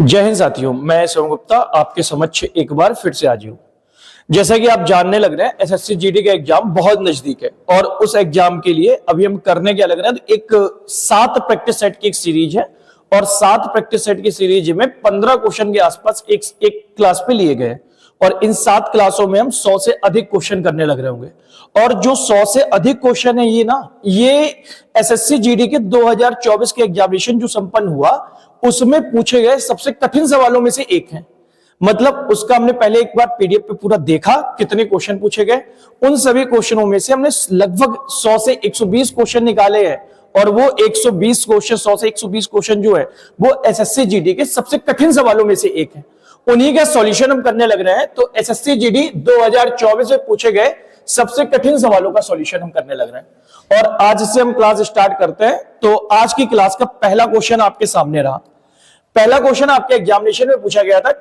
जय हिंद साथियों, मैं शिवम गुप्ता आपके समक्ष एक बार फिर से हाजिर हूं। जैसा कि आप जानने लग रहे हैं, एसएससी जीडी का एग्जाम बहुत नजदीक है और उस एग्जाम के लिए अभी हम करने क्या लग रहे हैं, तो एक 7 प्रैक्टिस सेट की एक सीरीज है और 7 प्रैक्टिस सेट की सीरीज में 15 क्वेश्चन के आसपास एक क्लास पे लिए गए और इन 7 क्लासों में हम 100 से अधिक क्वेश्चन करने लग रहे होंगे। और जो 100 से अधिक क्वेश्चन है ये एसएससी जीडी के 2024 के एग्जामिनेशन जो संपन्न हुआ उसमें पूछे गए सबसे कठिन सवालों में से एक है। मतलब उसका हमने पहले एक बार पीडीएफ पे पूरा देखा कितने क्वेश्चन पूछे गए। उन सभी क्वेश्चनों में से हमने लगभग 100 से 120 क्वेश्चन निकाले हैं और वो 120 क्वेश्चन 100 से 120 क्वेश्चन जो है वो एसएससी जीडी के सबसे कठिन सवालों में से एक है। उन्हीं का सॉल्यूशन हम करने लग रहे हैं। तो एसएससी जीडी 2024 में पूछे गए सबसे कठिन सवालों का सॉल्यूशन हम करने लग रहे हैं और आज से हम क्लास स्टार्ट करते हैं। तो आज की क्लास का पहला क्वेश्चन आपके सामने रहा। पहला क्वेश्चन आपके एग्जामिनेशन में पूछा गया था,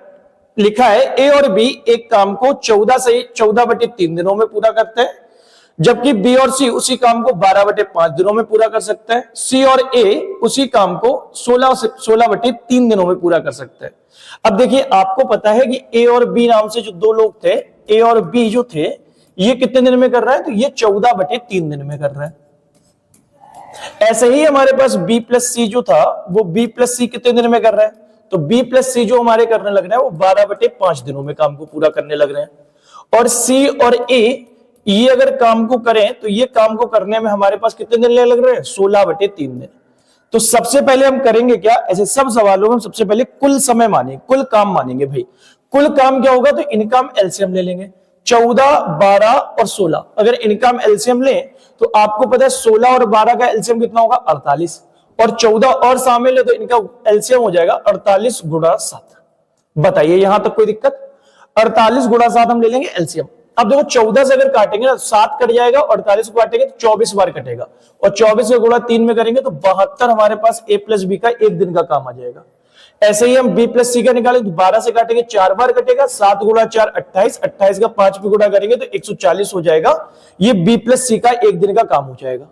लिखा है ए और बी एक काम को 14/3 दिनों में पूरा करते हैं, जबकि बी और सी उसी काम को 12/5 दिनों में पूरा कर सकते हैं। सी और ए उसी काम को 16/3 दिनों में पूरा कर सकते हैं। अब देखिए, आपको पता है कि ए और बी नाम से जो दो लोग थे, ए और बी जो थे, ये कितने दिन में कर रहा है, तो ये 14/3 दिन में कर रहा है। ऐसे ही हमारे पास बी प्लस सी जो था, वो बी प्लस सी कितने दिन में कर रहा है, तो बी प्लस सी जो हमारे करने लग रहे हैं वो 12/5 दिनों में काम को पूरा करने लग रहे हैं। और सी और ए ये अगर काम को करें तो ये काम को करने में हमारे पास कितने दिन लग रहे हैं, 16/3 दिन। तो सबसे पहले हम करेंगे क्या, ऐसे सब सवालों में सबसे पहले कुल समय मानेंगे, कुल काम मानेंगे। भाई कुल काम क्या होगा, तो इनका हम एलसीएम ले लेंगे। 14, 12 और 16 अगर इनका हम एलसीएम लें तो आपको पता है 16 और 12 का एलसीएम कितना होगा, 48, और 14 और शामिल है तो इनका एलसीएम हो जाएगा 48 गुणा 7। बताइए यहां तक कोई दिक्कत? 48 गुणा 7 हम ले लेंगे एलसीएम। अब देखो 14 से अगर काटेंगे ना 7 कट जाएगा, 48 को काटेंगे तो 24 बार कटेगा और 24 को गुणा 3 में करेंगे तो 72 हमारे पास ए प्लस बी का एक दिन का काम आ जाएगा। ऐसे ही हम बी प्लस सी का निकालें तो 12 से काटेंगे 4 बार कटेगा, 7 गुणा 4 28, 28 का 5 पे गुणा करेंगे तो 140 हो जाएगा। ये बी प्लस सी का एक दिन का काम हो जाएगा।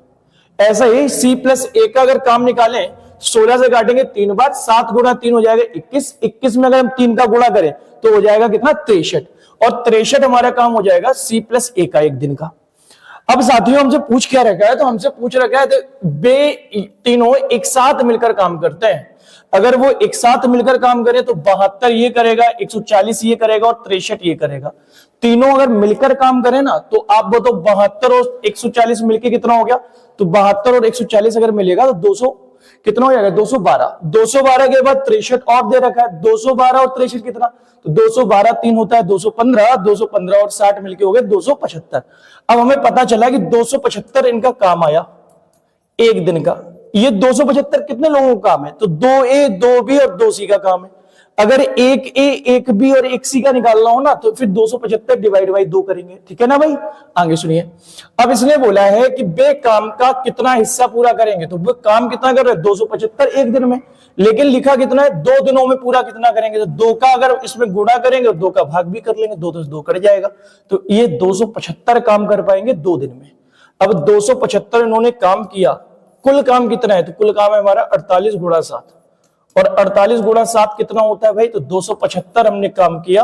ऐसा ही सी प्लस ए का अगर काम निकालें 16 से काटेंगे 3 बार, 7 गुणा 3 हो जाएगा 21, 21 में अगर हम 3 का गुणा करें तो हो जाएगा कितना, 63, और 63 हमारा काम हो जाएगा सी प्लस ए का एक दिन का। अब साथियों हमसे पूछ क्या रखा है, तो हमसे पूछ रखा है तो बे तीनों एक साथ मिलकर काम करते हैं। अगर वो एक साथ मिलकर काम करे तो 72 ये करेगा, 140 ये करेगा और 63 ये करेगा। तीनों अगर मिलकर काम करें ना तो आप बताओ 72 और 140 मिलके कितना हो गया, तो 72 और 140 अगर मिलेगा तो 200 कितना हो जाएगा, 212। 212 के बाद 63 और दे रखा है, 212 और 63 कितना, तो 212 3 होता है 215, 215 और 60 मिलके हो गए 275। अब हमें पता चला कि 275 इनका काम आया एक दिन का। ये 275 कितने लोगों का काम है, तो 2A 2B और 2C का काम है। अगर 1A 1B और 1C का निकालना हो ना तो फिर 275 डिवाइड बाई 2 करेंगे। ठीक है ना भाई, आगे सुनिए। अब इसने बोला है कि बे काम का कितना हिस्सा पूरा करेंगे, तो वो काम कितना कर रहे हैं, 275 एक दिन में, लेकिन लिखा कितना है, 2 दिनों में पूरा कितना करेंगे, तो 2 का अगर इसमें गुणा करेंगे 2 का भाग भी कर लेंगे, 2 तो 2 कट जाएगा। तो ये 275 काम कर पाएंगे 2 दिन में। अब 275 इन्होंने काम किया, कुल काम कितना है, तो कुल काम है हमारा 48 गुणा 7, और 48 गुणा 7 कितना होता है भाई, तो 275 हमने काम किया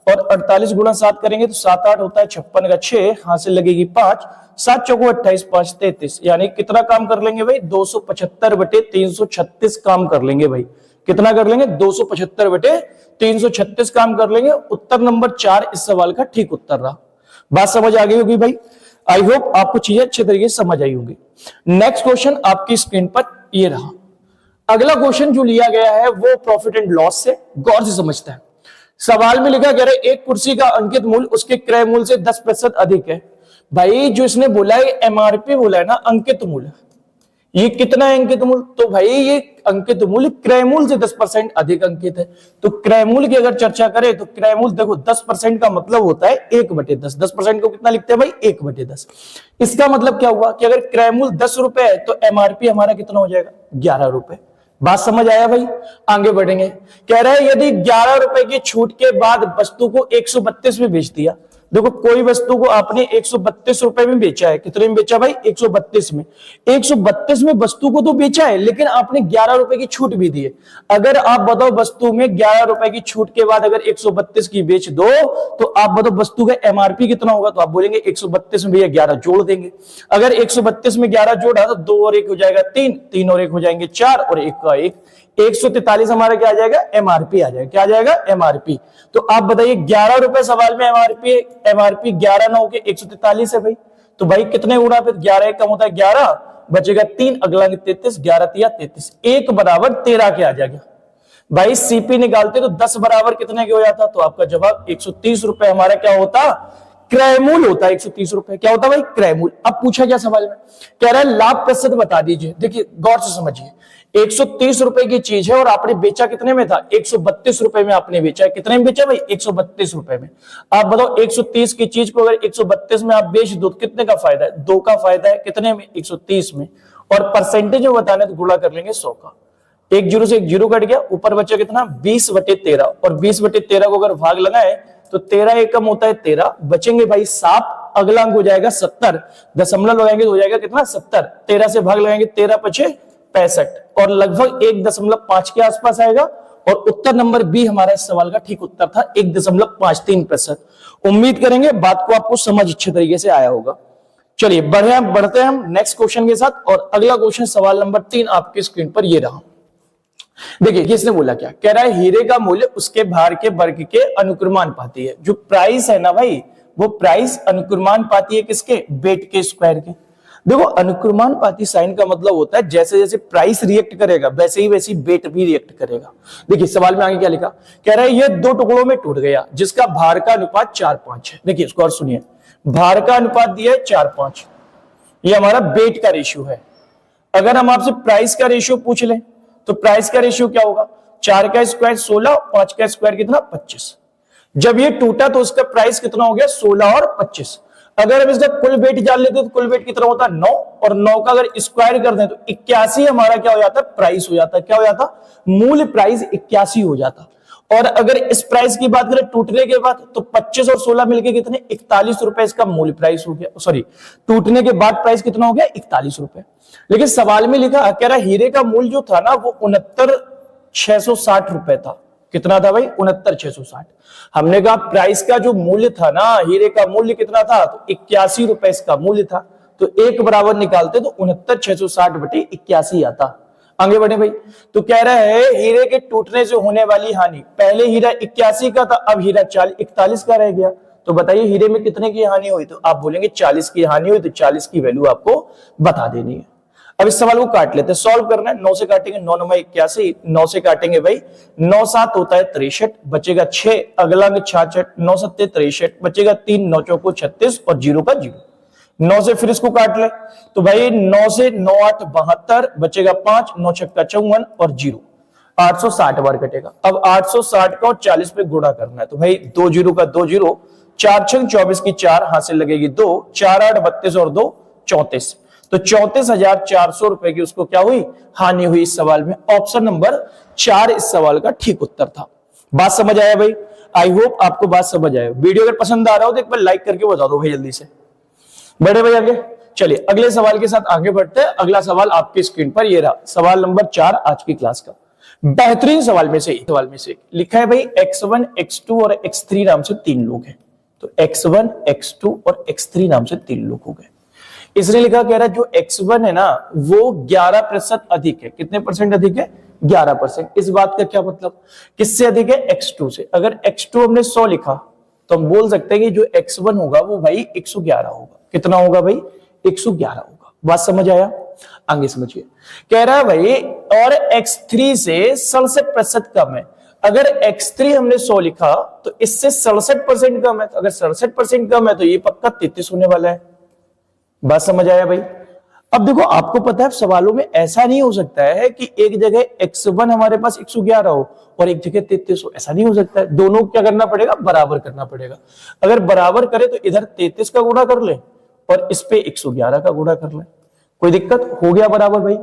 और 48 गुणा 7 करेंगे तो 7 8 होता है 56 का 6, हाथ से लगेगी 5, 7 चौको 28, 5 33, यानी कितना काम कर लेंगे भाई, 275/336 काम कर लेंगे भाई। कितना कर लेंगे, 275/336 काम कर लेंगे। उत्तर नंबर 4 इस सवाल का ठीक उत्तर रहा। बात समझ आ गई होगी भाई, आई होप आपको चीजें अच्छे तरीके से समझ आई होंगी। नेक्स्ट क्वेश्चन आपकी स्क्रीन पर ये रहा। अगला क्वेश्चन जो लिया गया है वो प्रॉफिट एंड लॉस से, गौर से समझते हैं। सवाल में लिखा गया है एक कुर्सी का अंकित मूल्य उसके क्रय मूल्य से 10% अधिक है। भाई जो इसने बोला है एमआरपी बोला है ना, अंकित मूल्य, ये कितना है अंकित मूल्य, तो भाई ये अंकित मूल्य क्रय मूल्य से 10% अधिक अंकित है। तो क्रय मूल्य की अगर चर्चा करें तो क्रय मूल्य देखो 10% का मतलब होता है 1/10। 10% को कितना लिखते हैं भाई, 1/10। इसका मतलब क्या हुआ कि अगर क्रय मूल्य 10 रुपए है तो एमआरपी हमारा कितना हो जाएगा, 11 रुपए। बात समझ आया भाई, आगे बढ़ेंगे। कह रहा है यदि 11 रुपए की छूट के बाद वस्तु को 132 में बेच दिया, देखो कोई वस्तु को आपने 132 रुपए में बेचा है, कितने में बेचा भाई? 132 में। 132 में वस्तु को तो बेचा है, लेकिन आपने 11 रुपए की छूट भी दी है। अगर आप बताओ वस्तु में 11 रुपए की छूट के बाद अगर 132 की बेच दो, तो आप बताओ वस्तु का एमआरपी कितना होगा? तो आप बोलेंगे 132 में भैया 11 जोड़ देंगे। अगर 132 में 11 जोड़ा तो 2 और 1 हो जाएगा 3, 3 और 1 हो जाएंगे 4 और 1 का 1, 143 हमारा क्या आ जाएगा? एमआरपी आ जाएगा। क्या आ जाएगा? एमआरपी। तो आप बताइए 11 रुपए सवाल में एमआरपी, एमआरपी 11 9 के 143 है भाई। तो भाई कितने गुणा? फिर 11 कम होता है 11, बचेगा 3, अगला 33, 11 तिया 33, 1 बराबर 13 के आ जाएगा भाई। सीपी निकालते तो 10 बराबर कितने के हो जाता? तो आपका जवाब 130 रुपए हमारा क्या होता? क्रय मूल्य होता है 130 रुपए। क्या होता है भाई? क्रय मूल्य। अब पूछा क्या सवाल में? कह रहा है लाभ प्रतिशत बता दीजिए। देखिए गौर से समझिए, 130 रुपए की चीज है और आपने बेचा कितने में था? 132 रुपए में आपने बेचा है। कितने में बेचा भाई? 132 रुपए में। आप बताओ 130 की चीज को अगर 132 में आप बेच दो तो कितने का फायदा है? 2 का फायदा है। कितने में? 130 में। और परसेंटेज में बताना तो गुणा कर लेंगे 100 का। एक जीरो से एक जीरो कट गया, ऊपर बचा कितना? 20/13। और 20/13 को अगर भाग लगाए तो 13 एकम होता है 13, बचेंगे भाई 7, अगला अंक हो जाएगा 70, दशमलव लगाएंगे तो हो जाएगा कितना? 70। 13 से भाग लगाएंगे 13 पचे 65 और लगभग 1.5 के आसपास आएगा। और उत्तर नंबर बी हमारा इस सवाल का ठीक उत्तर था, 1.53%। उम्मीद करेंगे बात को आपको समझ अच्छे तरीके से आया होगा। चलिए बढ़ते हैं हम नेक्स्ट क्वेश्चन के साथ। और अगला क्वेश्चन सवाल नंबर 3 आपकी स्क्रीन पर ये रहा। देखिए किसने बोला क्या? कह रहा है हीरे का मूल्य उसके भार के वर्ग के अनुक्रमानुपाती है। जो प्राइस है ना भाई, वो प्राइस अनुक्रमानुपाती है किसके? वेट के स्क्वायर के। देखो अनुक्रमानुपाती साइन का मतलब होता है जैसे जैसे प्राइस रिएक्ट करेगा वैसे ही वैसी वेट भी रिएक्ट करेगा। देखिए सवाल में आगे क्या लिखा? कह रहा है ये 2 टुकड़ों में टूट गया जिसका भार का अनुपात 4:5 है। देखिए इसको और सुनिए, भार का अनुपात दिया है 4:5, ये हमारा वेट का रेशियो है। अगर हम आपसे प्राइस का रेशियो पूछ लें तो प्राइस का रेशियो क्या होगा? 4 का स्क्वायर 16, 5 का स्क्वायर कितना? 25। जब ये टूटा तो उसका प्राइस कितना हो गया? 16 और 25। अगर हम इसका कुल वेट जान लेते तो कुल वेट कितना होता है? 9, और 9 का अगर स्क्वायर कर दें तो 81 हमारा क्या हो जाता है? प्राइस हो जाता है। क्या हो जाता? मूल प्राइस 81 हो जाता। और अगर इस प्राइस की बात करें टूटने के बाद तो 25 और 16 मिलके कितने? 41 रुपए इसका मूल प्राइस हो गया। सॉरी, टूटने के बाद प्राइस कितना हो गया? 41 रुपए। लेकिन सवाल में लिखा कह रहा हीरे का मूल्य जो था ना वो 69,660 रुपए था। कितना था भाई? 69,660। हमने कहा प्राइस का जो मूल्य था ना, हीरे का मूल्य कितना था? तो 81 रुपए इसका मूल्य था। तो 1 बराबर निकालते तो 69,660/81 आता। आगे बढ़े भाई। तो कह रहा है हीरे के टूटने से होने वाली हानि, पहले हीरा 81 का था, अब हीरा 41 का रह गया। तो बताइए हीरे में कितने की हानि हुई? तो आप बोलेंगे 40 की हानि हुई। तो 40 की वैल्यू आपको बता देनी है। अब इस सवाल को काट लेते हैं, सॉल्व करना है। 9 से काटेंगे 9 9 81, 9 से काटेंगे भाई 9 7 होता है 63, बचेगा 6, अगला में 66, 9 7 63, बचेगा 3, 9 चौको 36 और 0 का 0। 9 से फिर इसको काट ले तो भाई 9 से 9 8 72, बचेगा 5, 9 छक्का 54 और 0, 860 बार कटेगा। अब 860 का और 40 पे गुणा करना है। तो भाई 2 0 का 2 0, 4 6 24 की 4 हाथ से लगेगी 2, 4 8 32 और 2 34। तो 34,400 रुपए की उसको क्या हुई? हानि हुई इस सवाल में। ऑप्शन नंबर 4 इस सवाल का ठीक उत्तर था। बात समझ आया भाई? आई होप आपको बात समझ आया। वीडियो अगर पसंद आ रहा हो तो एक बार लाइक करके बता दो भाई जल्दी से। बढ़े भाई आगे। चलिए अगले सवाल के साथ आगे बढ़ते हैं। अगला सवाल आपकी स्क्रीन पर ये रहा, सवाल नंबर 4 आज की क्लास का। बेहतरीन सवाल में से लिखा है भाई x1 x2 और x3 नाम से 3 लोग हैं। तो x1 x2 और x3 नाम से 3 लोग हो गए। इसने लिखा, कह रहा है जो x1 है ना वो 11% अधिक है। कितने परसेंट अधिक है? 11%। इस बात का क्या मतलब? किससे अधिक है? x2 से। अगर x2 हमने 100 लिखा तो हम बोल सकते हैं कि जो x1 होगा वो भाई 111 होगा। कितना होगा भाई? 111 होगा। बात समझ आया? आगे समझिए। कह रहा है भाई और x3 से 67% कम है। अगर x3 हमने 100 लिखा तो इससे 67% कम है। तो अगर 67% कम है तो ये पक्का 33 होने वाला है। बात समझ आया भाई? अब देखो आपको पता है सवालों में ऐसा नहीं हो सकता है कि एक जगह x1 हमारे पास 111 हो और एक जगह 33 हो। ऐसा नहीं हो सकता है। दोनों क्या करना पड़ेगा? बराबर करना पड़ेगा। अगर बराबर करे तो इधर 33 का गुणा कर ले और इस पे 111 का गुणा कर ले। कोई दिक्कत? हो गया बराबर भाई।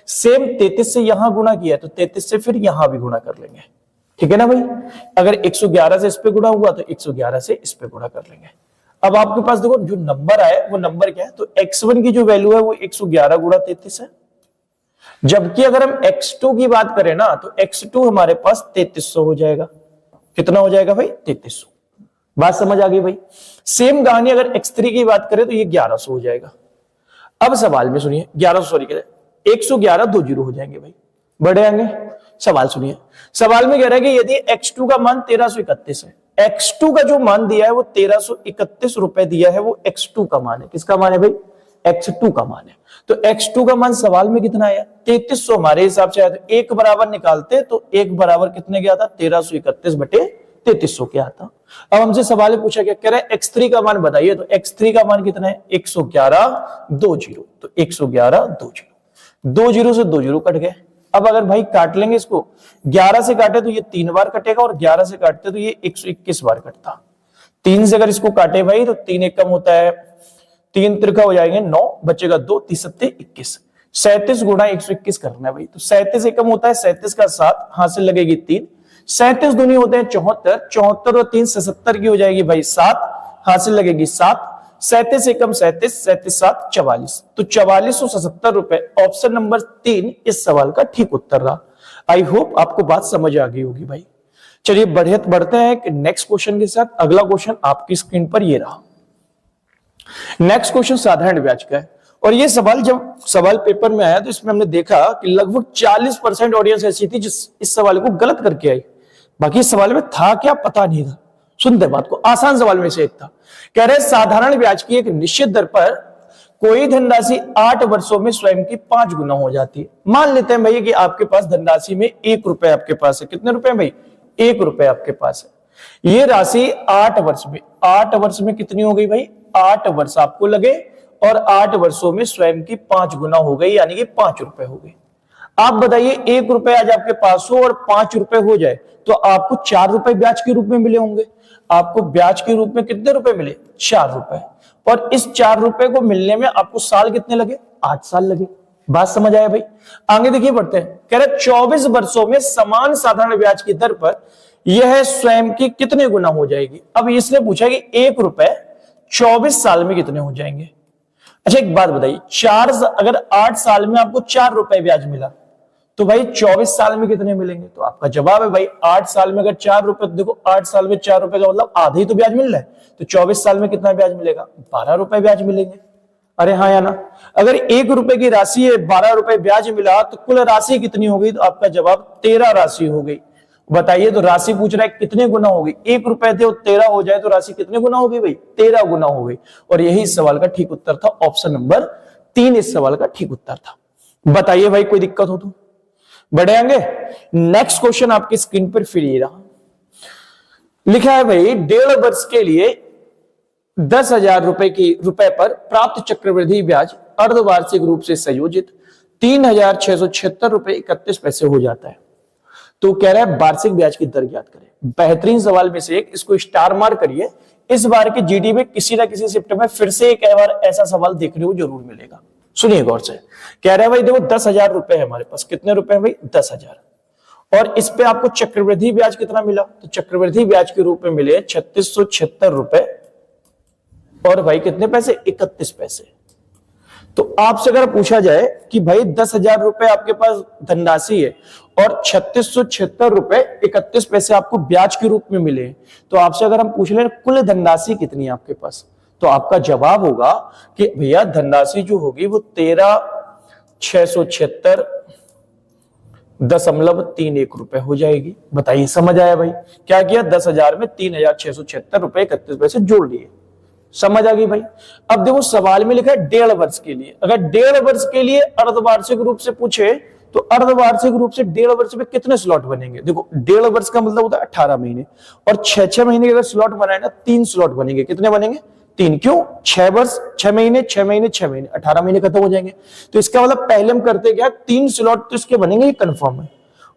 सेम 33 से यहां गुणा किया तो 33 से फिर यहां भी गुणा कर लेंगे। ठीक है ना भाई? अगर 111 से इस पे गुणा हुआ तो 111 से इस पे गुणा कर लेंगे। अब आपके पास देखो जो नंबर आए वो नंबर क्या है, तो x1 की जो वैल्यू है वो 111 गुणा 33 है, जबकि अगर हम x2 की बात करें ना तो x2 हमारे पास 3300 हो जाएगा। कितना हो जाएगा भाई? 3300। बात समझ आ गई भाई? सेम कहानी अगर x3 की बात करें तो ये 1100 हो जाएगा। अब सवाल में सुनिए, 1100 सॉरी 111 दो जीरो हो जाएंगे भाई, बढ़े आएंगे। सवाल सुनिए, सवाल में कह रहा है कि यदि x2 का मान 1331 है, x2 का जो मान दिया है वो 1331 रुपए दिया है, वो x2 का मान है। किसका मान है भाई? x2 का मान है। तो x2 का मान सवाल में कितना आया? 3300 हमारे हिसाब से आया। तो एक बराबर निकालते तो एक बराबर कितने गया था? 1331 बटे 3300 क्या आता। अब हमसे सवाल पूछा क्या, कह रहा है x3 का मान बताइए। तो x3 का मान कितना है? 111 दो जीरो। तो 111 दो जीरो, दो जीरो से दो जीरो कट गए। अब अगर भाई काट लेंगे इसको, 11 से काटे तो ये 3 बार कटेगा और 11 से काटते तो ये 121 बार कटता। 3 से अगर इसको काटे भाई तो 3 एक कम होता है, 3 त्रिका हो जाएंगे 9, बचेगा 2, 3 सत्ते 21। 37 गुणा 121 करना है भाई। तो 37 एक कम होता है, 37 का 7 हाथ से लगेगी 3, 37 दूनी होते हैं 74, 74 और 3 77 की हो जाएगी भाई 7, हाथ से लगेगी 7, 37 एकम 37, 37 7 44। तो 4470 रुपए ऑप्शन नंबर 3 इस सवाल का ठीक उत्तर रहा। आई होप आपको बात समझ आ गई होगी भाई। चलिए बढ़ते हैं नेक्स्ट क्वेश्चन के साथ। अगला क्वेश्चन आपकी स्क्रीन पर ये रहा। नेक्स्ट क्वेश्चन साधारण ब्याज का है, और ये सवाल जब सवाल पेपर में आया तो इसमें हमने देखा कि लगभग 40% ऑडियंस ऐसी थी जिस इस सवाल को गलत करके आई। बाकी इस सवाल में था क्या पता नहीं था। सुनते बात को, आसान सवाल में से एक था। कह रहे साधारण ब्याज की एक निश्चित दर पर कोई धनराशि 8 वर्षों में स्वयं की 5 गुना हो जाती है। मान लेते हैं भैया कि आपके पास धनराशि में 1 रुपए आपके पास है। कितने रुपए भाई? 1 रुपए आपके पास है। ये राशि 8 वर्ष में कितनी हो गई भाई? 8 वर्ष आपको लगे और 8 वर्षों में स्वयं की 5 गुना हो गई, यानी कि 5 रुपए हो गई। आप बताइए 1 रुपए आज आपके पास हो और 5 रुपए हो जाए तो आपको 4 रुपए ब्याज के रूप में मिले होंगे। आपको ब्याज के रूप में कितने रुपए मिले? 4 रुपए। और इस 4 रुपए को मिलने में आपको साल कितने लगे? 8 साल लगे। बात समझ आया भाई? आगे देखिए बढ़ते हैं। कह रहे 24 वर्षों में समान साधारण ब्याज की दर पर यह स्वयं की कितने गुना हो जाएगी। अब इसने पूछा कि 1 रुपए 24 साल में कितने हो जाएंगे। अच्छा एक बात बताइए, अगर 8 साल में आपको 4 रुपए ब्याज मिला तो भाई 24 साल में कितने मिलेंगे? तो आपका जवाब है भाई 8 साल में अगर 4 रुपए, देखो 8 साल में 4 रुपए का मतलब आधा ही तो ब्याज मिल रहा है। तो 24 साल में कितना ब्याज मिलेगा? 12 रुपए ब्याज मिलेंगे। अरे हाँ या ना? अगर 1 रुपए की राशि है, 12 रुपए ब्याज मिला तो कुल राशि कितनी हो गई? तो आपका जवाब 13 राशि हो गई। बताइए, तो राशि पूछ रहा है कितने गुना होगी। 1 रुपए थे और 13 हो जाए तो राशि कितने गुना होगी भाई? 13 गुना हो गई। और यही इस सवाल का ठीक उत्तर था। ऑप्शन नंबर 3 इस सवाल का ठीक उत्तर था। बताइए भाई कोई दिक्कत हो तो बढ़े आएंगे। नेक्स्ट क्वेश्चन आपकी स्क्रीन पर फिर ये रहा। लिखा है भाई 1.5 वर्ष के लिए 10,000 रुपए पर प्राप्त चक्रवृद्धि ब्याज अर्धवार्षिक रूप से संयोजित 3,676 रुपए 31 पैसे हो जाता है। तो कह रहा है वार्षिक ब्याज की दर ज्ञात करें। बेहतरीन सवाल में से एक, इसको स्टार मार्क करिए। इस बार के जीडी में किसी ना किसी शिफ्ट में फिर से एक बार ऐसा सवाल देखने को जरूर मिलेगा। सुनिए गौर से। कह रहा है भाई देखो 10,000 रुपए है हमारे पास। कितने रुपए है भाई? 10,000। और इस पे आपको चक्रवृद्धि ब्याज कितना मिला? तो चक्रवृद्धि ब्याज के रूप में मिले 3676 रुपए और भाई कितने पैसे? 31 पैसे। तो आपसे अगर पूछा जाए कि भाई 10,000 रुपए आपके पास धनराशि है और 3676 रुपए 31 पैसे आपको ब्याज के रूप में मिले, तो आपसे अगर हम पूछ लें कुल धनराशि कितनी है आपके पास, तो आपका जवाब होगा कि भैया धनराशि जो होगी वो 13,676.31 रुपए हो जाएगी। बताइए समझ आया भाई? क्या किया? 10,000 में 3,676 रुपए 31 पैसे जोड़ लिए। समझ आ गई भाई? अब देखो सवाल में लिखा है 1.5 वर्ष के लिए। अगर 1.5 वर्ष के लिए अर्धवार्षिक रूप से पूछे तो अर्धवार्षिक रूप से 1.5 वर्ष में कितने स्लॉट बनेंगे? देखो 1.5 वर्ष का मतलब होता है 18 महीने, और 6 महीने के अगर स्लॉट बनाए ना 3 स्लॉट बनेंगे। कितने बनेंगे? 3। क्यों? 6 वर्ष 6 महीने 6 महीने 6 महीने 18 महीने खत्म हो जाएंगे। तो इसका मतलब पहले हम करते क्या, 3 स्लॉट तो इसके बनेंगे, ये कंफर्म है।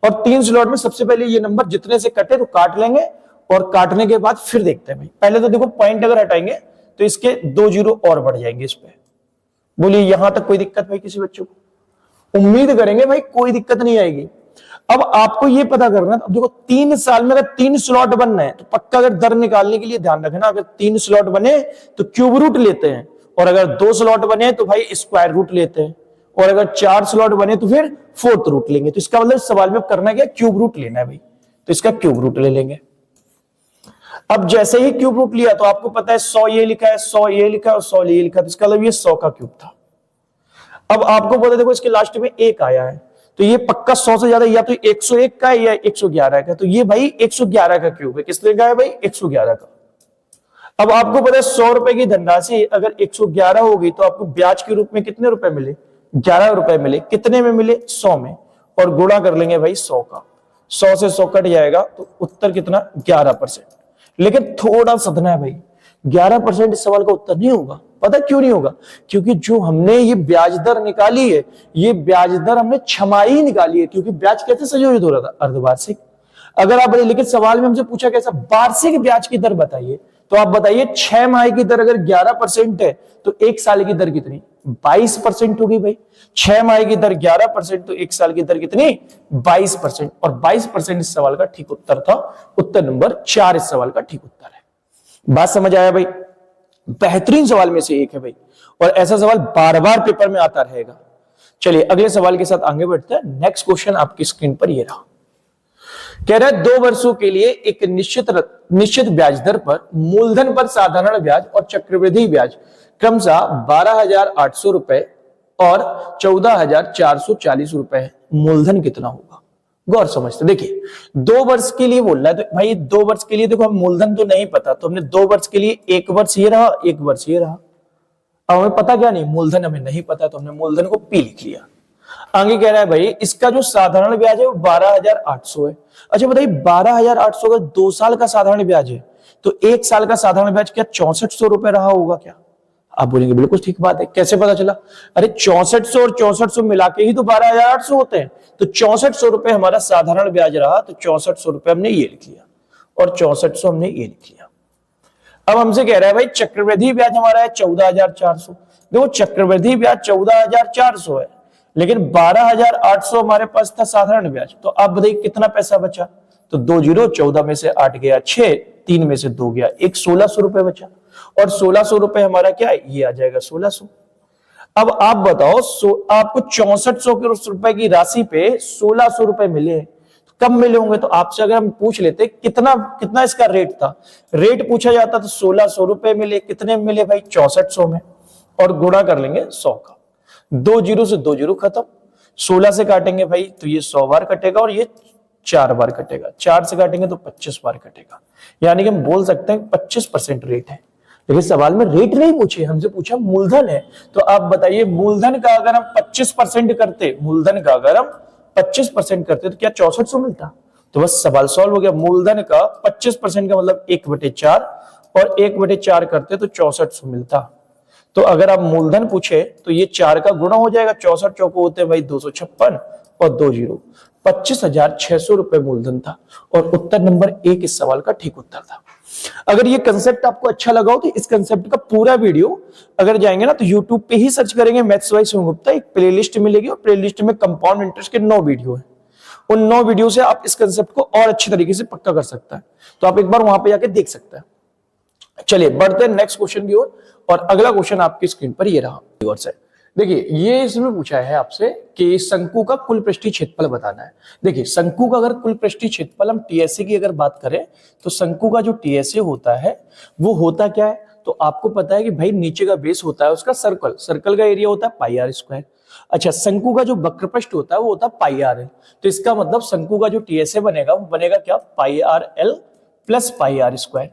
और 3 स्लॉट में सबसे पहले ये नंबर जितने से कटे तो काट लेंगे, और काटने के बाद फिर देखते हैं भाई। पहले तो देखो पॉइंट अगर हटाएंगे तो इसके 2 जीरो और बढ़ जाएंगे इस पे। बोलिए यहां तक कोई दिक्कत भाई किसी बच्चों को? उम्मीद करेंगे भाई कोई दिक्कत नहीं आएगी। अब आपको ये पता करना है, अब देखो 3 साल में अगर 3 स्लॉट बनना है तो पक्का अगर दर निकालने के लिए ध्यान रखना, अगर 3 स्लॉट बने तो क्यूब रूट लेते हैं, और अगर 2 स्लॉट बने तो भाई स्क्वायर रूट लेते हैं, और अगर 4 स्लॉट बने तो फिर फोर्थ रूट लेंगे। तो इसका मतलब सवाल में करना क्या, क्यूब रूट लेना है भाई, तो इसका क्यूब रूट ले लेंगे। अब जैसे ही क्यूब रूट लिया तो आपको पता है 100 ये लिखा है, 100 ये लिखा है और 100 ये लिखा है, तो इसका मतलब ये 100 का क्यूब था। अब आपको पता है देखो इसके लास्ट में 1 आया है, तो ये पक्का 100 से ज्यादा या तो 101 का है या 111 का, तो ये भाई 111 का क्यूब है। किस तरह का है भाई, 111 का। अब आपको पता है 100 रुपए की धनराशि अगर 111 होगी तो आपको ब्याज के रूप में कितने रुपए मिले, 11 रुपए मिले। कितने में मिले, 100 में, और गुणा कर लेंगे भाई 100 का, 100 से 100 कट जाएगा तो उत्तर कितना, 11%। लेकिन थोड़ा सदना है भाई, 11% इस सवाल का उत्तर नहीं होगा। पता क्यों नहीं होगा, क्योंकि जो हमने ये ब्याज दर निकाली है, ये ब्याज दर हमने छमाही निकाली है, क्योंकि ब्याज कैसे संयोजित हो रहा था, अर्धवार्षिक। अगर आप लिखित सवाल में हमसे पूछा कैसा वार्षिक ब्याज की दर बताइए, तो आप बताइए 6 माह की दर अगर 11% है तो 1 साल की दर कितनी, 22% होगी भाई। 6 माह की दर 11% तो 1 साल की दर कितनी, 22%, और 22% इस सवाल का ठीक उत्तर था। उत्तर नंबर 4 इस सवाल का ठीक उत्तर है। बात समझ आया भाई, बेहतरीन सवाल में से एक है भाई, और ऐसा सवाल बार बार पेपर में आता रहेगा। चलिए अगले सवाल के साथ आगे बढ़ते हैं। नेक्स्ट क्वेश्चन आपकी स्क्रीन पर ये रहा, कह रहा है 2 वर्षों के लिए एक निश्चित ब्याज दर पर मूलधन पर साधारण ब्याज और चक्रवृद्धि ब्याज क्रमशः 12,800 रुपए और 14,440 रुपए है। मूलधन कितना होगा, गौर समझते। देखिए 2 वर्ष के लिए बोल रहा है, तो भाई 2 वर्ष के लिए देखो हम मूलधन तो नहीं पता, तो हमने 2 वर्ष के लिए 1 वर्ष ये रहा, 1 वर्ष ये रहा। अब हमें पता क्या नहीं, मूलधन हमें नहीं पता, तो हमने मूलधन को पी लिख लिया। आगे कह रहा है भाई इसका जो साधारण ब्याज है वो 12,800 है। अच्छा बताइए 12,800 का 2 साल का साधारण ब्याज है, तो 1 साल का साधारण ब्याज क्या 6400 रुपए रहा होगा क्या? आप बोलेंगे बिल्कुल ठीक बात है, कैसे पता चला? अरे 6400 और 6400 मिला के ही तो 12,800 होते हैं, तो 6400 रुपए हमारा साधारण ब्याज रहा, तो 6400 रुपए हमने ये लिख लिया और 6400 हमने ये लिख लिया। अब हमसे कह रहा है भाई चक्रवृद्धि ब्याज हमारा है 14,400। देखो चक्रवृद्धि ब्याज 14,400 है, लेकिन 12,800 हमारे पास था साधारण ब्याज, तो आप बताइए कितना पैसा बचा? तो 2 जीरो, 14 में से 8 गया 6, 3 में से 2 गया 1, 1600 रुपए बचा, और 1600 रुपए हमारा क्या है, ये आ जाएगा 1600। अब आप बताओ आपको 6400 रुपए की राशि पे 1600 रुपए मिले, तो कब मिले होंगे? तो आपसे अगर हम पूछ लेते कितना इसका रेट था, रेट पूछा जाता तो 1600 रुपए मिले। कितने मिले भाई, 6400 में, और गुणा कर लेंगे 100 का। 2 जीरो से 2 जीरो खत्म, 16 से काटेंगे भाई तो ये 100 बार कटेगा और ये 4 बार कटेगा, 4 से काटेंगे तो 25 बार कटेगा। यानी कि हम बोल सकते हैं 25% रेट है। लेकिन सवाल में रेट नहीं पूछे, हमसे पूछा मूलधन है। तो आप बताइए मूलधन का अगर हम 25% करते, मूलधन का अगर हम 25% करते तो क्या 6400 मिलता? तो बस सवाल सॉल्व हो गया। मूलधन का 25% का मतलब 1/4, और 1/4 करते तो 6400 मिलता। तो अगर आप मूलधन पूछे तो ये 4 का गुणा हो जाएगा, 64 चौको होते हैं भाई 256, और 2 जीरो, 25,600 रुपए मूलधन था, और उत्तर नंबर 1 इस सवाल का ठीक उत्तर था। अगर ये कंसेप्ट आपको अच्छा लगा हो तो इस कंसेप्ट का पूरा वीडियो अगर जाएंगे ना तो यूट्यूब पे ही सर्च करेंगे मैथ्स बाय शिवम गुप्ता, एक प्लेलिस्ट मिलेगी, और प्लेलिस्ट में कंपाउंड इंटरेस्ट के 9 वीडियो है। उन 9 वीडियो से आप इस कंसेप्ट को और अच्छी तरीके से पक्का कर सकता है, तो आप एक बार वहां पे जाके देख सकते हैं। चलिए बढ़ते हैं नेक्स्ट क्वेश्चन की ओर, और अगला क्वेश्चन आपकी स्क्रीन पर ये रहा। देखिए ये इसमें पूछा है आपसे कि शंकु का कुल पृष्ठीय क्षेत्रफल बताना है। देखिए शंकु का अगर कुल पृष्ठीय क्षेत्रफल हम टीएसए की अगर बात करें तो शंकु का जो टीएसए होता है वो होता क्या है, तो आपको पता है कि भाई नीचे का बेस होता है उसका सर्कल, सर्कल का एरिया होता है पाई आर स्क्वायर। अच्छा शंकु का जो वक्रपृष्ठ होता है वो होता है पाई आर एल, तो इसका मतलब शंकु का जो टीएसए बनेगा वो बनेगा क्या, pi r l plus pi r square.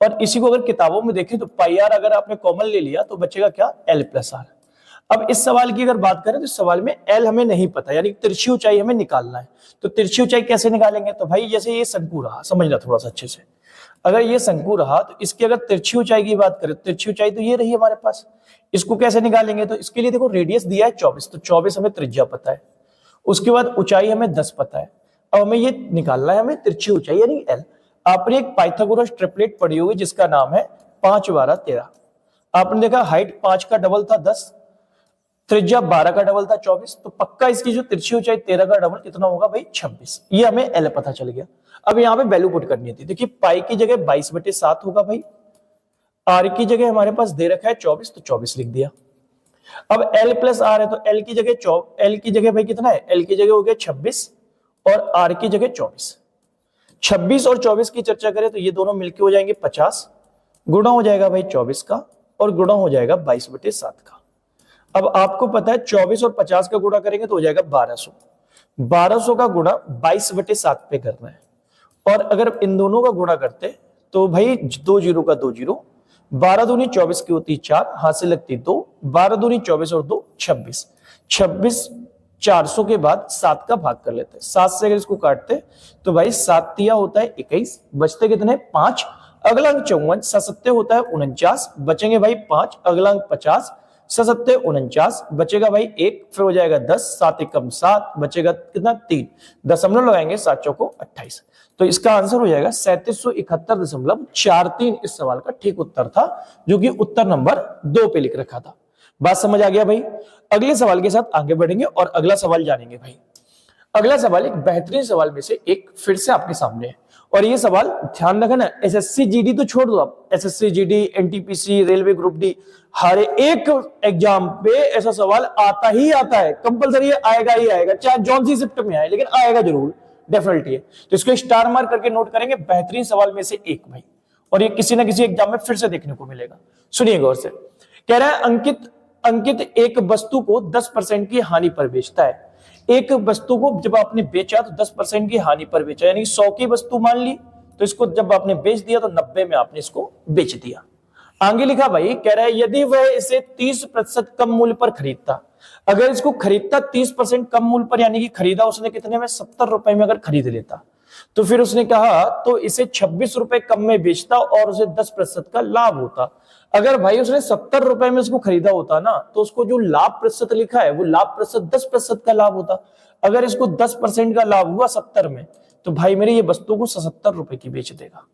और इसी को अगर किताबों में देखें तो पाई आर अगर आपने कॉमन ले लिया तो बचेगा क्या, एल प्लस आर। अब इस सवाल की अगर बात करें तो इस सवाल में एल हमें नहीं पता, यानी तिरछी ऊंचाई हमें निकालना है। तो तिरछी ऊंचाई कैसे निकालेंगे, तो भाई जैसे ये शंकु रहा, समझना थोड़ा सा अच्छे से, अगर ये शंकु रहा तो इसकी अगर तिरछी ऊंचाई की बात करें, तिरछी ऊंचाई तो ये रही हमारे पास, इसको कैसे निकालेंगे, तो इसके लिए देखो रेडियस दिया है 24, तो 24 हमें त्रिज्या पता है, उसके बाद ऊंचाई हमें 10 पता है। अब हमें ये निकालना है हमें तिरछी ऊंचाई यानी एल। आपने एक पाइथागोरस ट्रिपलेट पढ़ी होगी जिसका नाम है 5 12 13। आपने देखा हाइट 5 का डबल था 10, त्रिज्या 12 का डबल था 24, तो पक्का इसकी जो तिरछी ऊंचाई 13 का डबल कितना होगा भाई 26। ये हमें एल पता चल गया। अब यहाँ पे वैल्यू पुट करनी थी। देखिए पाई की जगह 22/7 होगा भाई, आर की जगह हमारे पास दे रखा है 24, तो 24 लिख दिया। अब एल प्लस आर है तो एल की जगह भाई कितना है, एल की जगह हो गया 26 और आर की जगह 24। 26 और 24 की चर्चा करें तो ये दोनों मिलके हो जाएंगे 50, गुणा हो जाएगा भाई 24 का और गुणा हो जाएगा 22/7 का। अब आपको पता है 24 और 50 का गुणा करेंगे तो हो जाएगा 1200। 1200 का गुणा 22/7 पे करना है, और अगर इन दोनों का गुणा करते तो भाई 2 जीरो का 2 जीरो, 12 दूनी 24 की होती 4, हाथ से लगती 2, 12 दूनी 24 और 2 26। 26 400 के बाद 7 का भाग कर लेते हैं, 7 से अगर इसको काटते तो भाई 7 तिया होता है 21, बचते कितने 5, अगला अंक 54, ससत्ते होता है 49, बचेंगे भाई 5, अगला अंक 50, ससत्ते 49, बचेगा भाई 1, फिर हो जाएगा 10, 7 एकम 7, बचेगा कितना 3, दशमलव लगाएंगे 7 चौको 28। तो इसका आंसर हो जाएगा 3771.43। इस सवाल का ठीक उत्तर था, जो कि उत्तर नंबर 2 पे लिख रखा था। बात समझ आ गया भाई। अगले सवाल के साथ आगे बढ़ेंगे और अगला सवाल जानेंगे भाई। अगला सवाल एक बेहतरीन सवाल में से एक फिर से आपके सामने है, और ये सवाल ध्यान रखना, एसएससी जीडी तो छोड़ दो आप, SSC GD, NTPC, railway group D, हर एक एग्जाम पे ऐसा सवाल आता ही आता है, कंपलसरी आएगा ही आएगा, चाहे जौन सी शिफ्ट में आए, लेकिन आएगा जरूर, डेफिनेटली है। तो इसको स्टार मार्क करके नोट करेंगे, बेहतरीन सवाल में से एक भाई, और ये किसी ना किसी एग्जाम में फिर से देखने को मिलेगा। सुनिए गौर से, कह रहा है अंकित एक वस्तु को 10% की हानि पर बेचता है। एक वस्तु को जब आपने बेचा तो 10% की हानि पर बेचा, यानी 100 की वस्तु मान ली, तो इसको जब आपने बेच दिया तो 90 में आपने इसको बेच दिया। आगे लिखा भाई, कह रहा है यदि वह इसे 30% कम मूल्य पर खरीदता, अगर इसको खरीदता 30% कम मूल्य पर, यानी कि खरीदा उसने कितने में 70 रुपए में अगर खरीद लेता, तो फिर उसने कहा तो इसे 26 रुपए कम में बेचता और उसे 10% का लाभ होता। अगर भाई उसने 70 रुपए में उसको खरीदा होता ना, तो उसको जो लाभ प्रतिशत लिखा है वो लाभ प्रतिशत 10% का लाभ होता। अगर इसको 10% का लाभ हुआ 70 में, तो भाई मेरे ये वस्तु को 77 रुपए की बेच देगा।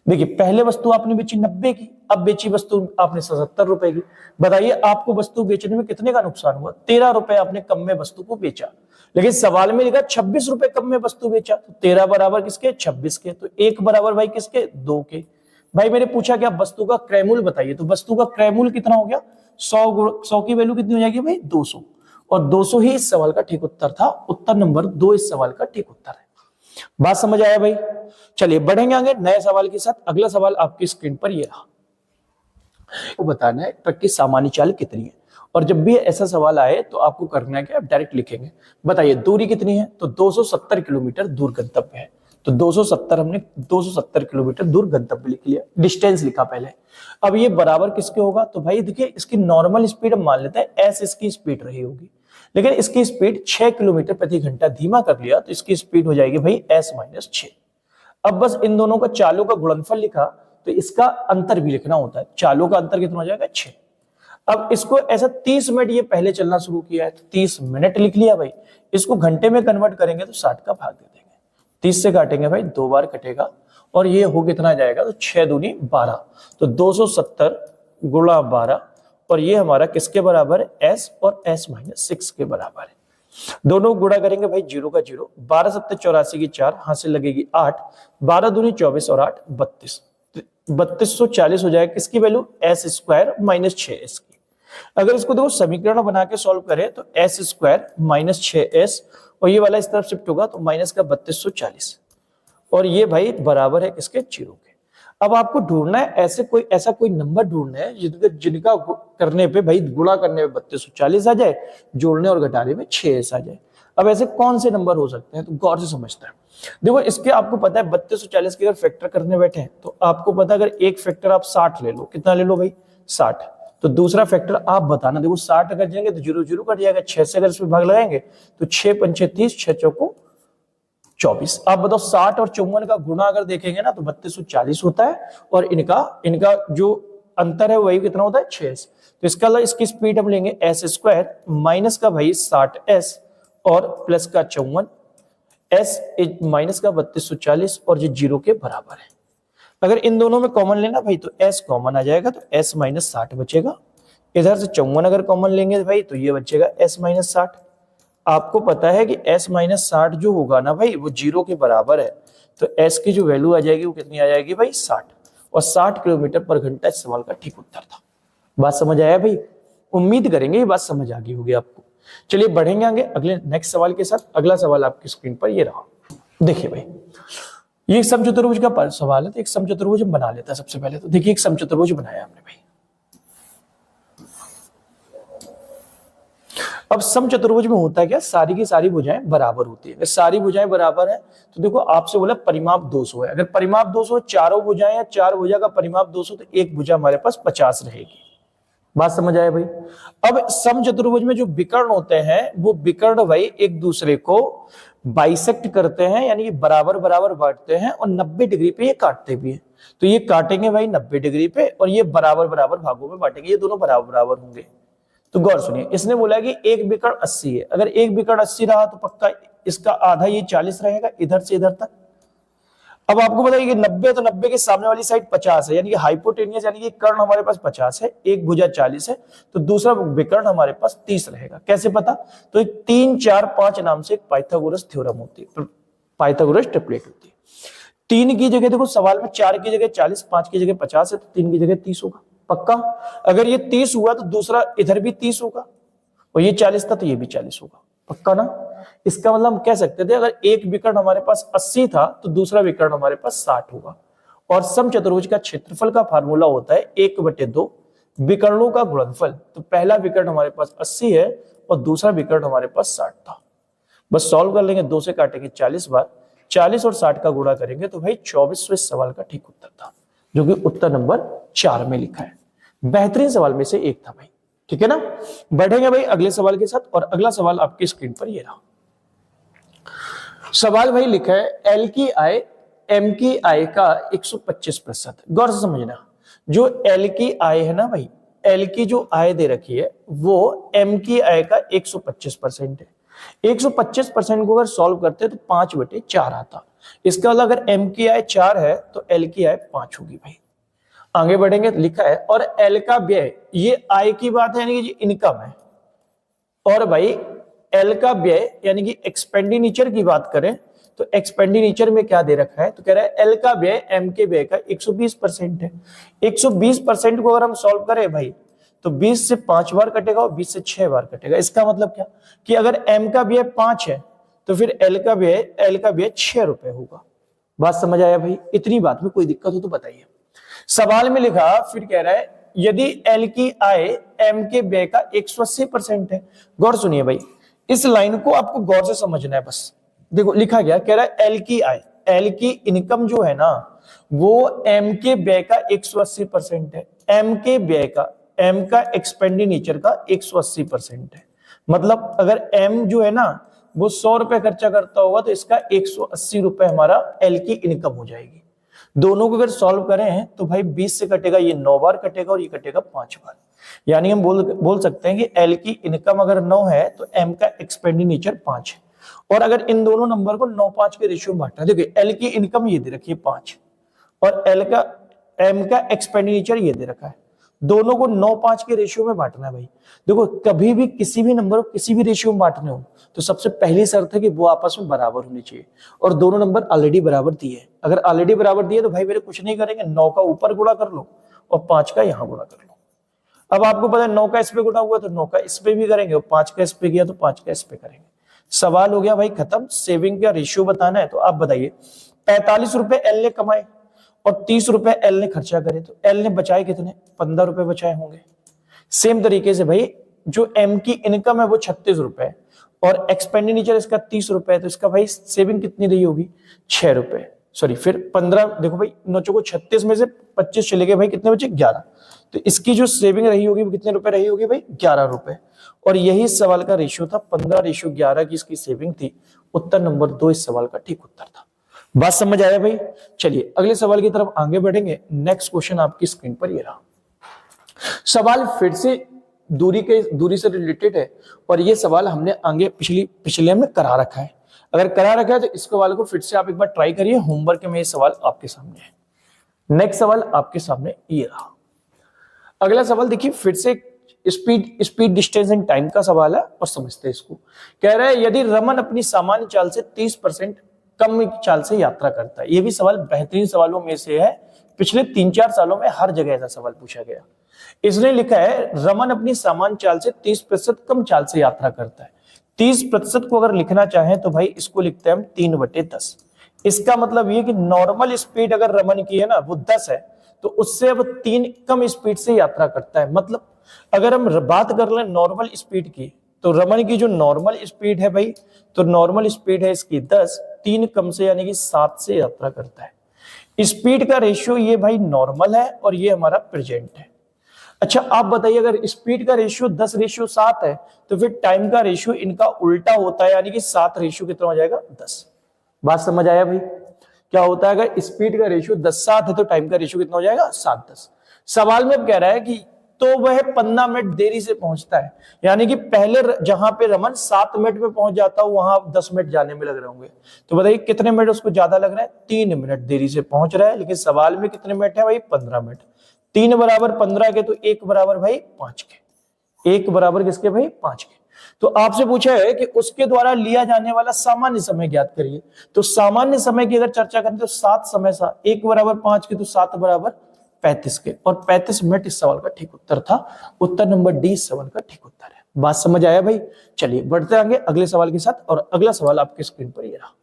देखिए पहले वस्तु आपने बेची 90 की, अब बेची वस्तु आपने 77 रुपए की। बताइए आपको वस्तु बेचने में कितने का नुकसान हुआ, 13 रुपए आपने कम में वस्तु को बेचा। लेकिन सवाल में लिखा 26 रुपए कम में वस्तु बेचा, तो 13 बराबर किसके 26 के, तो 1 बराबर भाई किसके 2 के। भाई मैंने पूछा कि आप वस्तु का क्रय मूल्य बताइए, तो वस्तु का क्रय मूल्य कितना हो गया 100 की वैल्यू कितनी हो जाएगी भाई 200, और 200 ही इस सवाल का ठीक उत्तर था। उत्तर नंबर 2 इस सवाल का ठीक उत्तर है। बात समझ आया भाई। चलिए बढ़ेंगे आगे नए सवाल के साथ। अगला सवाल आपकी स्क्रीन पर ये रहा, वो बताना है ट्रक की सामान्य चाल कितनी है, और जब भी ऐसा सवाल आए तो आपको करना है कि आप डायरेक्ट लिखेंगे। बताइए दूरी कितनी है, तो 270 किलोमीटर दूर गंतव्य है, तो 270 हमने 270 किलोमीटर दूर गंतव्य लिख लिया, डिस्टेंस लिखा पहले। अब ये बराबर किसके होगा, तो भाई देखिए इसकी नॉर्मल स्पीड हम मान लेते हैं एस इसकी स्पीड रही होगी, लेकिन इसकी स्पीड 6 किलोमीटर प्रति घंटा धीमा कर लिया तो इसकी स्पीड हो जाएगी भाई s - 6। अब बस इन दोनों का चालों का गुणनफल लिखा, तो इसका अंतर भी लिखना होता है, चालों का अंतर कितना हो जाएगा 6। अब इसको ऐसा 30 मिनट ये पहले चलना शुरू किया है, तो 30 मिनट लिख लिया भाई। इसको घंटे में कन्वर्ट करेंगे तो 60 का भाग दे देंगे, 30 से काटेंगे भाई 2 बार कटेगा, और ये हो कितना जाएगा, तो 6 दूनी 12, तो 270 गुणा 12, और ये हमारा किसके बराबर है s और s - 6 के बराबर है। दोनों गुणा करेंगे भाई 0 का 0, 12 7 84 की 4, हाथ से लगेगी 8, 12 दूनी 24 और 8 32, 3240 हो जाएगा किसकी वैल्यू s स्क्वायर - 6s की। अगर इसको देखो समीकरण बना के सॉल्व करें तो s स्क्वायर - 6s, और ये वाला इस तरफ शिफ्ट होगा तो माइनस का 3240, और ये भाई बराबर है किसके 0 के। अब आपको ढूंढना है ऐसा कोई नंबर ढूंढना है जिनका करने पे भाई गुणा करने पे 3240 आ जाए, जोड़ने और घटाने में 6s आ जाए। अब ऐसे कौन से नंबर हो सकते हैं, तो गौर से समझते हैं। देखो इसके आपको पता है 3240 के अगर फैक्टर करने बैठे हैं तो आपको पता है अगर एक फैक्टर आप 60 ले लो, कितना ले लो भाई 60, तो दूसरा फैक्टर आप बताना। देखो 60 अगर जाएंगे तो 0 0 कट जाएगा, 6 से अगर इसमें भाग लगाएंगे तो 6 पंचे 30, 6 चौको 24। आप बताओ 60 और 54 का गुणा अगर देखेंगे ना तो 3240 होता है, और इनका जो अंतर है वही कितना होता है 6s। तो इसका इसकी स्पीड हम लेंगे s स्क्वायर माइनस का भाई 60s और प्लस का 54, s माइनस का 3240, और ये 0 के बराबर है। अगर इन दोनों में कॉमन लेना भाई तो s कॉमन आ जाएगा, तो s - 60 बचेगा, इधर से 54 अगर कॉमन लेंगे भाई तो ये बचेगा s-60। आपको पता है कि s-60 जो होगा ना भाई वो 0 के बराबर है, तो s की जो वैल्यू आ जाएगी वो कितनी आ जाएगी भाई 60, और 60 किलोमीटर पर घंटा इस सवाल का ठीक उत्तर था। बात समझ आया भाई? उम्मीद करेंगे ये बात समझ आ गई होगी आपको। चलिए बढ़ेंगे आगे अगले नेक्स्ट सवाल के साथ। अगला सवाल आपकी स्क्रीन पर ये रहा। देखिए भाई ये एक समचतुर्भुज का सवाल है, तो एक समचतुर्भुज हम बना लेता है सबसे पहले। तो देखिए एक समचतुर्भुज बनाया हमने भाई। अब समचतुर्भुज में होता है क्या, सारी की सारी भुजाएं बराबर होती है। अगर सारी भुजाएं बराबर है तो देखो आपसे बोला परिमाप 200 है। अगर परिमाप 200 चारों भुजाएं या चार भुजा का परिमाप 200 तो एक भुजा हमारे पास 50 रहेगी। बात समझ आया भाई? अब समचतुर्भुज में जो विकर्ण होते हैं वो विकर्ण भाई एक दूसरे को बाइसेक्ट करते हैं, यानी कि बराबर बराबर बांटते हैं, और 90 डिग्री पे ये काटते भी हैं। तो ये काटेंगे भाई 90 डिग्री पे, और ये बराबर बराबर भागों में बांटेंगे, ये दोनों बराबर बराबर होंगे। तो गौर सुनिए, इसने बोला कि एक विकर्ण 80 है। अगर एक विकर्ण 80 रहा तो पक्का इसका आधा ये 40 रहेगा इधर से इधर तक। अब आपको बताइए कि 90, तो 90 के सामने वाली साइड 50 है, यानी कि हाइपोटेनियस यानी कि कर्ण हमारे पास 50 है, एक भुजा 40 है, तो दूसरा विकर्ण हमारे पास 30 रहेगा। कैसे पता? तो एक 3, 4, 5 नाम से एक पाइथागोरस थ्योरम होती है, पाइथागोरस ट्रिपलेट होती है। 3 की जगह देखो सवाल में 4 की जगह 40, 5 की जगह 50 है, तो 3 की जगह 30 होगा पक्का। अगर ये 30 हुआ तो दूसरा इधर भी 30 होगा, और ये 40 था तो ये भी 40 होगा पक्का ना। इसका मतलब हम कह सकते थे अगर एक विकर्ण हमारे पास 80 था तो दूसरा विकर्ण हमारे पास 60 होगा। और समचतुर्भुज का क्षेत्रफल का फार्मूला होता है 1/2 विकर्णों का गुणनफल। तो पहला विकर्ण हमारे पास 80 है और दूसरा विकर्ण हमारे पास 60 था। बस सॉल्व कर लेंगे, 2 से काटेंगे 40 बार, 40 और 60 का गुणा करेंगे तो भाई 24 इस सवाल का ठीक उत्तर था, जो कि उत्तर नंबर 4 में लिखा है। बेहतरीन सवाल में से एक था भाई, ठीक है ना। बढ़ेंगे भाई अगले सवाल के साथ, और अगला सवाल आपकी स्क्रीन पर ये रहा। सवाल भाई लिखा है एल की आय एम की आय का 125%। गौर से समझना, जो एल की आय है ना भाई, एल की जो आय दे रखी है वो एम की आय का 125% है। 125% को अगर सॉल्व करते हैं तो 5/4 आता। इसका मतलब अगर एम की आय 4 है तो एल की आय 5 होगी भाई। आगे बढ़ेंगे, लिखा है और एल का व्यय, ये आय की बात है यानी कि इनकम है, और भाई एल का व्यय यानी कि एक्सपेंडिचर की बात करें तो एक्सपेंडिचर में क्या दे रखा है, तो कह रहा है एल का व्यय एम के व्यय का 120% है। 120% को अगर हम सॉल्व करें भाई तो 20 से 5 बार कटेगा और 20 से 6 बार कटेगा। इसका मतलब क्या कि अगर एम का व्यय 5 है तो फिर एल का व्यय 6 रुपए होगा। बात समझ आया भाई? इतनी बात में कोई दिक्कत हो तो बताइए। सवाल में लिखा फिर कह रहा है यदि एल की आय एम के व्यय का 180% है। गौर सुनिए भाई, इस लाइन को आपको गौर से समझना है। बस देखो लिखा गया, कह रहा है एल की आय, एल की इनकम जो है ना वो एम के व्यय का 180% है। एम के व्यय का, एम का एक्सपेंडिचर का 180% है। मतलब अगर एम जो है ना वो 100 रुपए खर्चा करता होगा तो इसका 180 रुपए हमारा एल की इनकम हो जाएगी। दोनों को अगर सॉल्व करें तो भाई 20 से कटेगा, ये 9 बार कटेगा और ये कटेगा 5 बार। यानी हम बोल सकते हैं कि एल की इनकम अगर 9 है तो एम का एक्सपेंडिचर 5 है। और अगर इन दोनों नंबर को 9-5 के रेशियो में बांटना, देखिए एल की इनकम ये दे रखी है 5 और एम का एक्सपेंडिचर ये दे रखा है, दोनों को 9-5 के रेशियो में बांटना है भाई। देखो कभी भी किसी भी नंबर को किसी भी रेशियो में बांटने हो तो सबसे पहली शर्त है कि वो आपस में बराबर होनी चाहिए, और दोनों नंबर ऑलरेडी बराबर दिए। अगर ऑलरेडी बराबर दिए तो भाई मेरे कुछ नहीं करेंगे, 9 का ऊपर गुणा कर लो और 5 का यहां गुणा कर लो। अब आपको पता है 9 का इस पे गुणा हुआ तो 9 का इस पे भी करेंगे, और 5 का इस पे गया तो 5 का इस पे करेंगे। सवाल हो गया भाई खत्म। सेविंग का रेशियो बताना है तो आप बताइए 45 रुपए एल ने कमाए और 30 रुपए एल ने खर्चा करे, तो एल ने बचाए कितने? 15 रुपए बचाए होंगे। सेम तरीके से भाई जो एम की इनकम है वो 36 रुपए और एक्सपेंडिचर इसका 30 रुपए, तो इसका भाई सेविंग कितनी रही होगी? 6 रुपए, सॉरी फिर 15। देखो भाई 9 को 36 में से 25 चले गए भाई, कितने बचे? 11। तो इसकी जो सेविंग रही होगी वो कितने रुपए रही होगी भाई? 11 रुपए। और यही सवाल का रेशियो था, 15:11 की इसकी सेविंग थी। उत्तर नंबर 2 इस सवाल का ठीक उत्तर था। बात समझ आया भाई? चलिए अगले सवाल की तरफ आगे बढ़ेंगे। नेक्स्ट क्वेश्चन आपकी स्क्रीन पर ये रहा। सवाल फिर से दूरी से रिलेटेड है, और ये सवाल हमने आगे पिछले में करा रखा है। अगर करा रखा है तो इस सवाल को फिर से आप एक बार ट्राई करिए, होमवर्क में ये सवाल आपके सामने है। नेक्स्ट सवाल आपके सामने ये रहा। अगला सवाल देखिए, फिर से स्पीड डिस्टेंस एंड टाइम का सवाल है और समझते हैं इसको। कह रहा है यदि रमन अपनी सामान्य चाल से 30% कम चाल से यात्रा करता है। ये भी सवाल बेहतरीन सवालों में से है, पिछले 3-4 सालों में हर जगह ऐसा सवाल पूछा गया। इसने लिखा है रमन अपनी सामान्य चाल से 30% कम चाल से यात्रा करता है। 30% को अगर लिखना चाहें तो भाई इसको लिखते हैं हम 3/10। इसका मतलब ये कि नॉर्मल स्पीड अगर रमन की है ना वो 10 है, तो उससे अब 3 कम स्पीड से यात्रा करता है। मतलब अगर हम बात कर लें नॉर्मल स्पीड की, तो रमन की जो नॉर्मल स्पीड है भाई, तो नॉर्मल स्पीड है इसकी 10, 3 कम से यानी कि 7 से यात्रा करता है। स्पीड का रेशियो ये भाई नॉर्मल है और ये हमारा प्रेजेंट है। अच्छा आप बताइए, अगर स्पीड का रेशियो 10:7 है तो फिर टाइम का रेशियो इनका उल्टा होता है, यानी कि 7 रेशियो कितना हो जाएगा 10। बात समझ आया भाई? क्या होता है अगर स्पीड का रेशियो 10:7 है तो टाइम का रेशियो कितना हो जाएगा 7:10। सवाल में कह रहा है कि तो वह 15 मिनट देरी से पहुंचता है, यानी कि पहले जहां पे रमन 7 मिनट में पहुंच जाता हूं वहां 10 मिनट जाने में लग रहे होंगे, तो बताइए कितने मिनट उसको ज्यादा लग रहा है? 3 मिनट देरी से पहुंच रहा है। लेकिन सवाल में कितने मिनट है भाई? 15 मिनट। 3 बराबर 15 के, तो 1 बराबर भाई 5 के। 1 बराबर किसके भाई? 5 के। तो आपसे पूछा है कि उसके द्वारा लिया जाने वाला सामान्य समय ज्ञात करिए। तो सामान्य समय की अगर चर्चा करें तो 7 समय सा 1 बराबर 5 के, तो 7 बराबर 35 के, और 35 मिनट इस सवाल का ठीक उत्तर था। उत्तर नंबर डी इस सवाल का ठीक उत्तर है। बात समझ आया भाई? चलिए बढ़ते आगे अगले सवाल के साथ, और अगला सवाल आपके स्क्रीन पर ये रहा।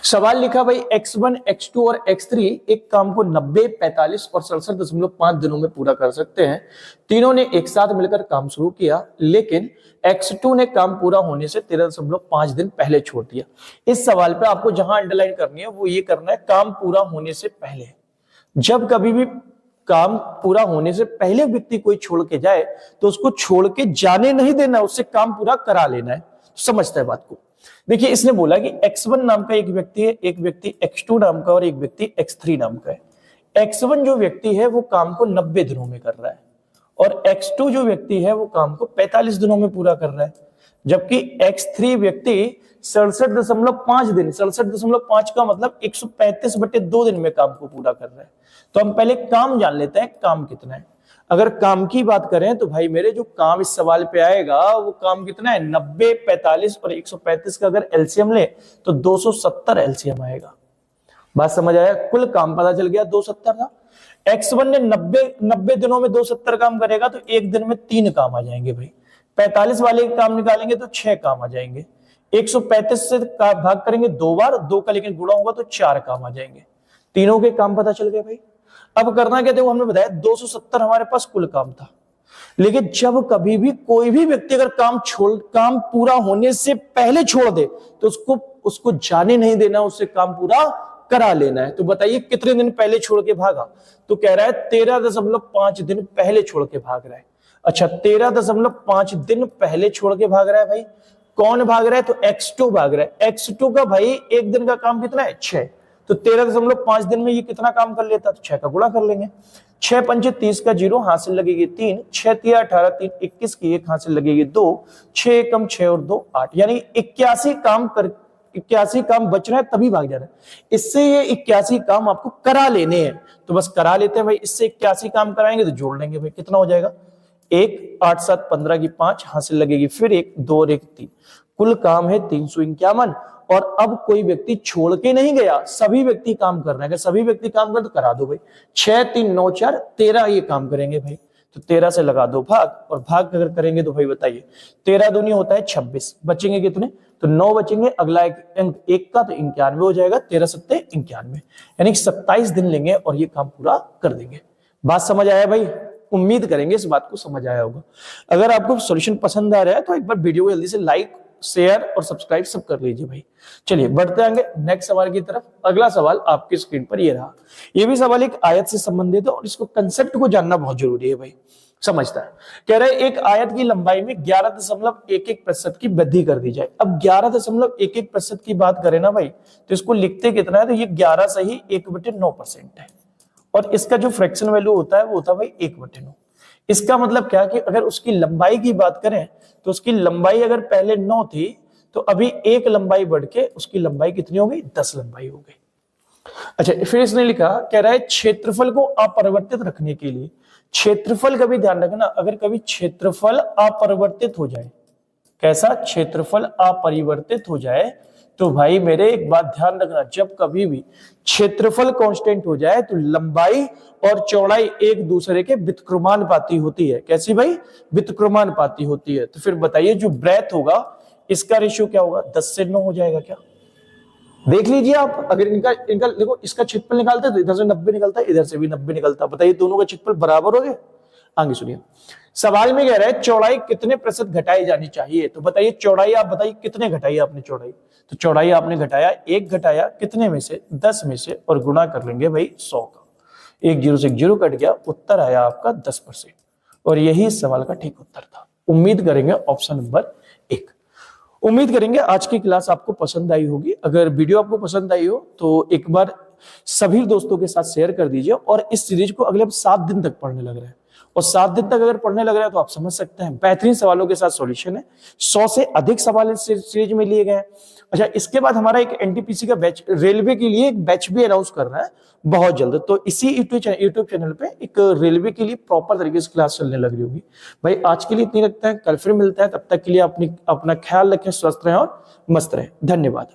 सवाल लिखा भाई x1, x2 और x3 एक काम को 90, 45 और 67.5 दिनों में पूरा कर सकते हैं। तीनों ने एक साथ मिलकर काम शुरू किया, लेकिन x2 ने काम पूरा होने से 13.5 दिन पहले छोड़ दिया। इस सवाल पे आपको जहां अंडरलाइन करनी है वो ये करना है, काम पूरा होने से पहले। जब कभी भी काम पूरा होने से पहले व्यक्ति कोई छोड़ के जाए तो उसको छोड़ के जाने नहीं देना, उससे काम पूरा करा लेना है। समझता है बात को? देखिए इसने बोला कि x1 नाम का एक व्यक्ति है, एक व्यक्ति x2 नाम का और एक व्यक्ति x3 नाम का है। x1 जो व्यक्ति है वो काम को 90 दिनों में कर रहा है, और x2 जो व्यक्ति है वो काम को 45 दिनों में पूरा कर रहा है, जबकि x3 व्यक्ति 67.5 दिन, 67.5 का मतलब 135/2 दिन में काम को पूरा कर रहा है। तो हम पहले काम जान लेते हैं, काम कितना है। अगर काम की बात करें तो भाई मेरे जो काम इस सवाल पे आएगा वो काम कितना है? 90, 45 और 135 का अगर एलसीएम ले तो 270 एलसीएम आएगा। बात समझ आया? कुल काम पता चल गया 270 था। x1 ने 90 दिनों में 270 काम करेगा तो एक दिन में 3 काम आ जाएंगे भाई। 45 वाले काम निकालेंगे तो 6 काम आ जाएंगे। 135 से भाग करेंगे 2 बार, 2 का लेकिन गुणा होगा तो 4 काम आ जाएंगे। तीनों के काम पता चल गए भाई। अब करना क्या था वो हमने बताया, 270 हमारे पास कुल काम था। लेकिन जब कभी भी कोई भी व्यक्ति अगर काम पूरा होने से पहले छोड़ दे तो उसको जाने नहीं देना, उससे काम पूरा करा लेना है। तो बताइए कितने दिन पहले छोड़ के भागा? तो कह रहा है 13.5 दिन पहले छोड़ के भाग रहा है। अच्छा 13.5 दिन पहले छोड़ के भाग रहा है भाई। कौन भाग रहा है? तो x2 भाग रहा है। x2 का भाई एक दिन का काम कितना है? 6। तो 13.5 दिन में ये कितना काम कर लेता? तो 6 का गुणा कर लेंगे। 6 पंचे 30 का 0, हाथ से लगेगी 3, 6 तिया 18, 3 21 की 1 हाथ से लगेगी 2, 6 एकम 6 और 2 8, यानी 81 काम बच रहा है तभी भाग जा रहा है। इससे ये 81 काम आपको करा लेने हैं, तो बस करा लेते हैं भाई। इससे 81 काम कराएंगे तो जोड़ लेंगे भाई, कितना हो जाएगा? 1 8 7 15 की 5, हाथ से लगेगी फिर 1 2 और 1 3, कुल काम है 351। और अब कोई व्यक्ति छोड़ के नहीं गया, सभी व्यक्ति काम कर रहे हैं। अगर सभी व्यक्ति काम कर तो करा दो भाई। 6 3 9 4 13 ये काम करेंगे भाई। तो 13 से लगा दो भाग, और भाग अगर करेंगे तो भाई बताइए 13 दूनी होता है 26, बचेंगे कितने? तो 9 बचेंगे। अगला अंक 1 का तो 91 हो जाएगा। 13 सत्ते 91, यानी 27 दिन लेंगे और ये काम पूरा कर देंगे। बात समझ आया भाई? उम्मीद करेंगे इस बात को समझ आया होगा। अगर आपको सॉल्यूशन पसंद आ रहा है तो एक बार वीडियो को जल्दी से लाइक, शेयर और सब्सक्राइब सब कर लीजिए भाई। चलिए बढ़ते आएंगे नेक्स्ट सवाल की तरफ। अगला सवाल आपकी स्क्रीन पर ये रहा। ये भी सवाल एक आयत से संबंधित है और इसको कंसेप्ट को जानना बहुत जरूरी है भाई। समझता है? कह रहे एक आयत की लंबाई में 11.11% की वृद्धि कर दी जाए। अब 11.11% की बात करें ना भाई, तो इसको लिखते कितना है? तो ये 11 से ही 1/9% है, और इसका जो फ्रैक्शन वैल्यू होता है वो होता है भाई 1/9। इसका मतलब क्या कि अगर उसकी लंबाई की बात करें तो उसकी लंबाई अगर पहले 9 थी तो अभी 1 लंबाई बढ़ के उसकी लंबाई कितनी हो गई? 10 लंबाई हो गई। अच्छा, फिर इसने लिखा, कह रहा है क्षेत्रफल को अपरिवर्तित रखने के लिए, क्षेत्रफल का भी ध्यान रखना, अगर कभी क्षेत्रफल अपरिवर्तित हो जाए, कैसा, क्षेत्रफल अपरिवर्तित हो जाए, तो भाई मेरे एक बात ध्यान रखना, जब कभी भी क्षेत्रफल कांस्टेंट हो जाए तो लंबाई और चौड़ाई एक दूसरे के व्युत्क्रमानुपाती होती है। कैसी भाई, व्युत्क्रमानुपाती होती है। तो फिर बताइए जो ब्रेथ होगा इसका रेशियो क्या होगा, 10 से 9 हो जाएगा क्या? देख लीजिए आप, अगर इनका इनका देखो, इसका क्षेत्रफल निकालते तो इधर से 90 निकलता, इधर से भी 90 निकलता। बताइए दोनों का क्षेत्रफल बराबर हो गए। आगे सुनिए, सवाल में कह रहा है चौड़ाई कितने प्रतिशत घटाई जानी चाहिए। तो बताइए चौड़ाई, आप बताइए कितने घटाई आपने चौड़ाई, तो चौड़ाई आपने घटाया, एक घटाया कितने में से, 10 में से, और गुणा कर लेंगे भाई 100 का। एक जीरो से एक जीरो कट गया, उत्तर आया आपका 10%। और यही इस सवाल का ठीक उत्तर था। उम्मीद करेंगे ऑप्शन नंबर 1। उम्मीद करेंगे आज की क्लास आपको पसंद आई होगी। अगर वीडियो आपको पसंद आई हो तो एक बार सभी दोस्तों के साथ शेयर कर दीजिए। और इस सीरीज को अगले 7 दिन तक पढ़ने लग रहे हैं, और 7 दिन तक अगर पढ़ने लग रहे हैं तो आप समझ सकते हैं बेहतरीन सवालों के साथ सॉल्यूशन है। 100 से अधिक सवाल इस सीरीज में लिए गए हैं। अच्छा, इसके बाद हमारा एक एनटीपीसी का बैच, रेलवे के लिए एक बैच भी अनाउंस कर रहा है बहुत जल्द। तो इसी यूट्यूब चैनल पे एक रेलवे के लिए प्रॉपर तरीके से क्लास चलने लग रही होगी। भाई आज के लिए इतनी रखते हैं, कल फिर मिलता है। तब तक के लिए अपना ख्याल रखें, स्वस्थ रहें और मस्त रहें। धन्यवाद।